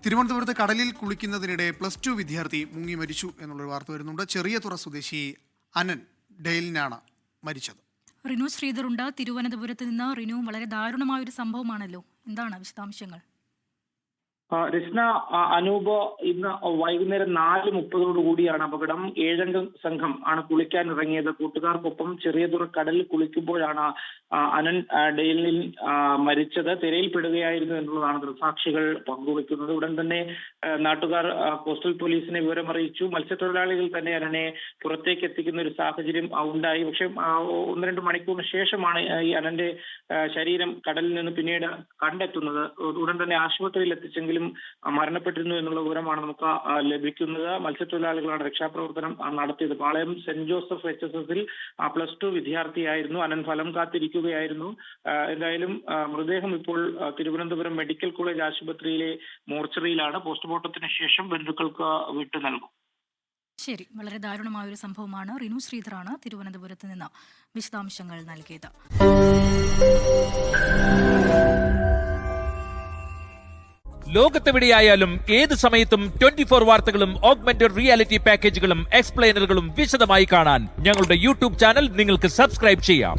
തിരുവനന്തപുരത്ത് കടലിൽ കുളിക്കുന്നതിനിടെ +2 വിദ്യാർത്ഥി മുങ്ങി മരിച്ചു എന്നുള്ളൊരു വാർത്ത വരുന്നുണ്ട്. ചെറിയതുറ സ്വദേശി അനൻ ഡെയിലിനാണ് മരിച്ചത്. റിനു ശ്രീധറുണ്ട് തിരുവനന്തപുരത്ത് നിന്ന്. റിനു, വളരെ ദാരുണമായൊരു സംഭവമാണല്ലോ, എന്താണ് വിശദാംശങ്ങൾ? രചന, അനൂപ്, ഇന്ന് വൈകുന്നേരം 4:30 കൂടിയാണ് അപകടം. 7 സംഘം ആണ് കുളിക്കാൻ ഇറങ്ങിയത്. കൂട്ടുകാർക്കൊപ്പം ചെറിയതുറ കടലിൽ കുളിക്കുമ്പോഴാണ് അനൻ ഡെയിലിൽ മരിച്ചത്. തിരയിൽപ്പെടുകയായിരുന്നു എന്നുള്ളതാണ് ദൃക്സാക്ഷികൾ പങ്കുവെക്കുന്നത്. ഉടൻ തന്നെ നാട്ടുകാർ കോസ്റ്റൽ പോലീസിനെ വിവരമറിയിച്ചു. മത്സ്യത്തൊഴിലാളികൾ തന്നെ അനനെ പുറത്തേക്ക് എത്തിക്കുന്ന ഒരു സാഹചര്യം ഉണ്ടായി. പക്ഷെ 1-2 മണിക്കൂറിന് ശേഷമാണ് ഈ അനന്റെ ശരീരം കടലിൽ നിന്ന് പിന്നീട് കണ്ടെത്തുന്നത്. ഉടൻ തന്നെ ആശുപത്രിയിൽ എത്തിച്ചെങ്കിലും മരണപ്പെട്ടിരുന്നു എന്നുള്ള വിവരമാണ് നമുക്ക് ലഭിക്കുന്നത്. മത്സ്യത്തൊഴിലാളികളാണ് രക്ഷാപ്രവർത്തനം നടത്തിയത്. പാളയം സെന്റ് ജോസഫ് HSSൽ +2 വിദ്യാർത്ഥിയായിരുന്നു അനൻ. ഫലം കാത്തിരിക്കുകയായിരുന്നു. എന്തായാലും മൃതദേഹം ഇപ്പോൾ തിരുവനന്തപുരം മെഡിക്കൽ കോളേജ് ആശുപത്രിയിലെ മോർച്ചറിയിലാണ്. പോസ്റ്റ്മോർട്ടത്തിന് ശേഷം ബന്ധുക്കൾക്ക് വിട്ടു നൽകും. ശരി, വളരെ ദാരുണമായൊരു സംഭവമാണ്. റിനു ശ്രീധറാണ് തിരുവനന്തപുരത്ത് നിന്ന് വിശദാംശങ്ങൾ നൽകിയത്. ലോകത്തെവിടെയായാലും ഏത് സമയത്തും 24 വാർത്തകളും ഓഗ്മെന്റഡ് റിയാലിറ്റി പാക്കേജുകളും എക്സ്പ്ലെയിനറുകളും വിശദമായി കാണാൻ ഞങ്ങളുടെ യൂട്യൂബ് ചാനൽ നിങ്ങൾക്ക് സബ്സ്ക്രൈബ് ചെയ്യാം.